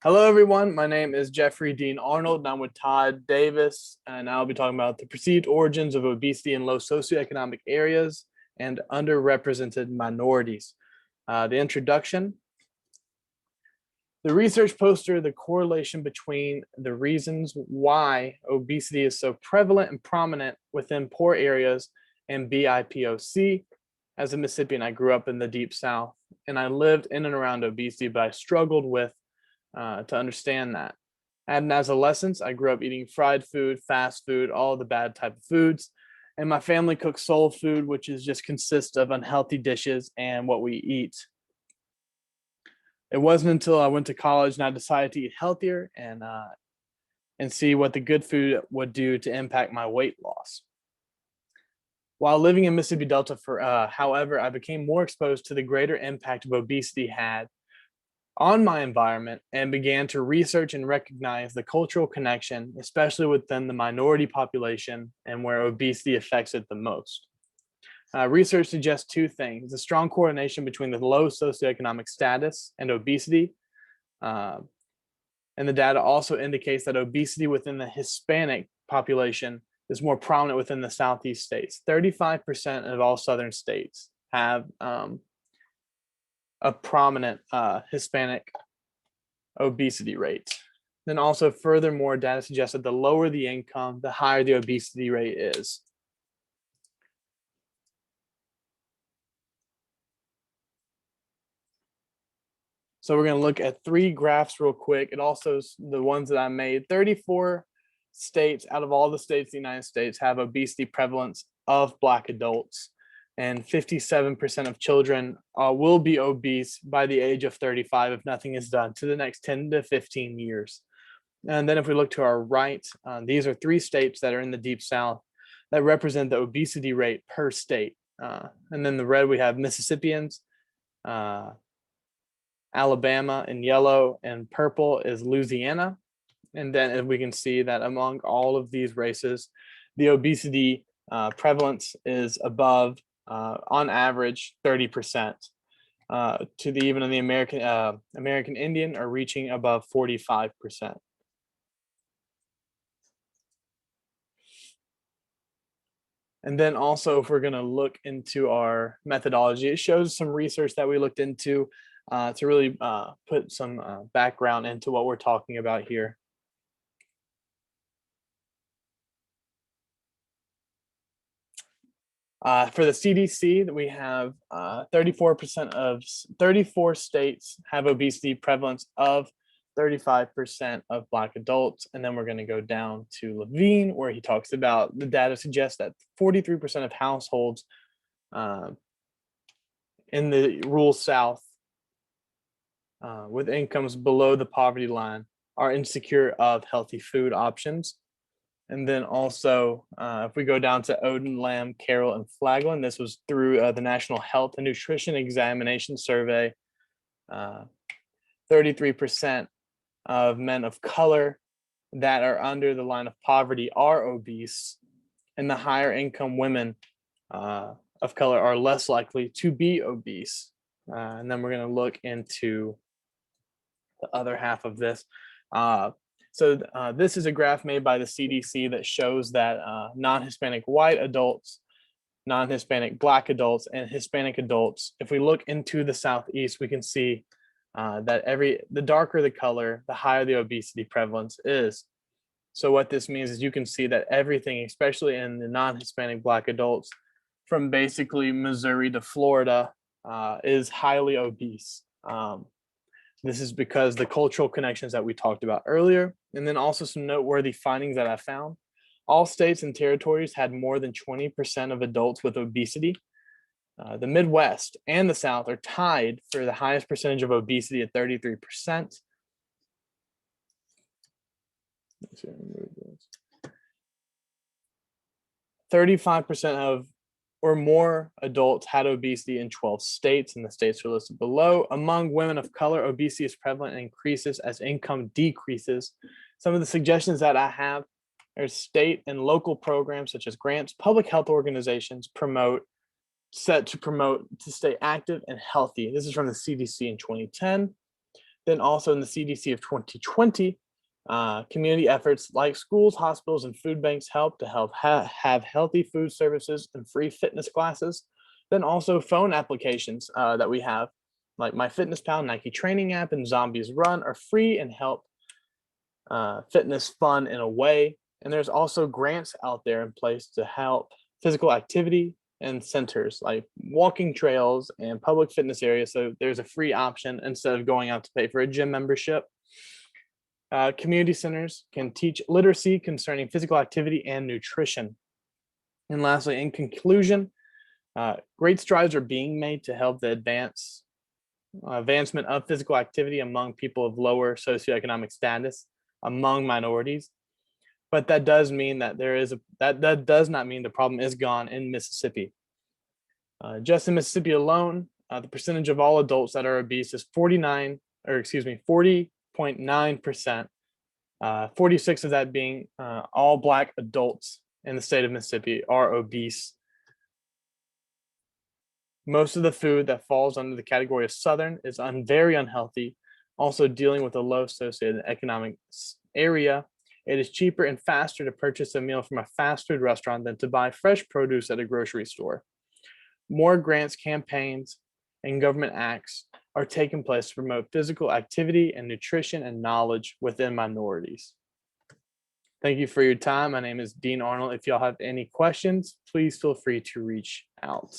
Hello, everyone. My name is Jeffrey Dean Arnold, and I'm with Todd Davis, and I'll be talking about the perceived origins of obesity in low socioeconomic areas and underrepresented minorities. The introduction. The research poster, the correlation between the reasons why obesity is so prevalent and prominent within poor areas and BIPOC. As a Mississippian, I grew up in the Deep South, and I lived in and around obesity, but I struggled with to understand that. And as adolescents, I grew up eating fried food, fast food, all the bad type of foods. And my family cooks soul food, which is just consists of unhealthy dishes and what we eat. It wasn't until I went to college and I decided to eat healthier and see what the good food would do to impact my weight loss. While living in Mississippi Delta, however, I became more exposed to the greater impact of obesity had on my environment and began to research and recognize the cultural connection, especially within the minority population and where obesity affects it the most. Research suggests two things: a strong coordination between the low socioeconomic status and obesity. And the data also indicates that obesity within the Hispanic population is more prominent within the Southeast states. 35% of all Southern states have a prominent Hispanic obesity rate. Then also furthermore, data suggests that the lower the income, the higher the obesity rate is. So we're going to look at three graphs real quick. It also the ones that I made. 34 states out of all the states in the United States have obesity prevalence of Black adults, and 57% of children will be obese by the age of 35 if nothing is done to the next 10 to 15 years. And then if we look to our right, these are three states that are in the Deep South that represent the obesity rate per state. And then the red, we have Mississippians, Alabama in yellow, and purple is Louisiana. And then if we can see that among all of these races, the obesity prevalence is above, on average, 30%. To the even in the American Indian are reaching above 45%. And then also, if we're going to look into our methodology, it shows some research that we looked into to really put some background into what we're talking about here. For the CDC, we have 34% of 34 states have obesity prevalence of 35% of Black adults. And then we're going to go down to Levine, where he talks about the data suggests that 43% of households in the rural South with incomes below the poverty line are insecure of healthy food options. And then also, if we go down to Odin, Lamb, Carroll, and Flaglin, this was through the National Health and Nutrition Examination Survey. 33% of men of color that are under the line of poverty are obese, and the higher income women of color are less likely to be obese. And then we're going to look into the other half of this. So this is a graph made by the CDC that shows that non-Hispanic white adults, non-Hispanic Black adults, and Hispanic adults, if we look into the Southeast, we can see that the darker the color, the higher the obesity prevalence is. So what this means is you can see that everything, especially in the non-Hispanic Black adults, from basically Missouri to Florida, is highly obese. This is because the cultural connections that we talked about earlier, and then also some noteworthy findings that I found. All states and territories had more than 20% of adults with obesity. The Midwest and the South are tied for the highest percentage of obesity at 33%. 35% of or more adults had obesity in 12 states, and the states are listed below. Among women of color, obesity is prevalent and increases as income decreases. Some of the suggestions that I have are state and local programs such as grants, public health organizations set to promote to stay active and healthy. This is from the CDC in 2010. Then also in the CDC of 2020, community efforts like schools, hospitals, and food banks help to have healthy food services and free fitness classes. Then also phone applications that we have, like MyFitnessPal, Nike Training app, and Zombies Run, are free and help fitness fun in a way. And there's also grants out there in place to help physical activity and centers like walking trails and public fitness areas. So there's a free option instead of going out to pay for a gym membership. Community centers can teach literacy concerning physical activity and nutrition. And lastly, in conclusion, great strides are being made to help the advancement of physical activity among people of lower socioeconomic status, among minorities. But that does mean that that does not mean the problem is gone in Mississippi. Just in Mississippi alone, the percentage of all adults that are obese is 40.9%. 46 of that being all Black adults in the state of Mississippi are obese. Most of the food that falls under the category of Southern is very unhealthy. Also dealing with a low socioeconomic area, it is cheaper and faster to purchase a meal from a fast food restaurant than to buy fresh produce at a grocery store. More grants, campaigns, and government acts are taking place to promote physical activity and nutrition and knowledge within minorities. Thank you for your time. My name is Dean Arnold. If y'all have any questions, please feel free to reach out.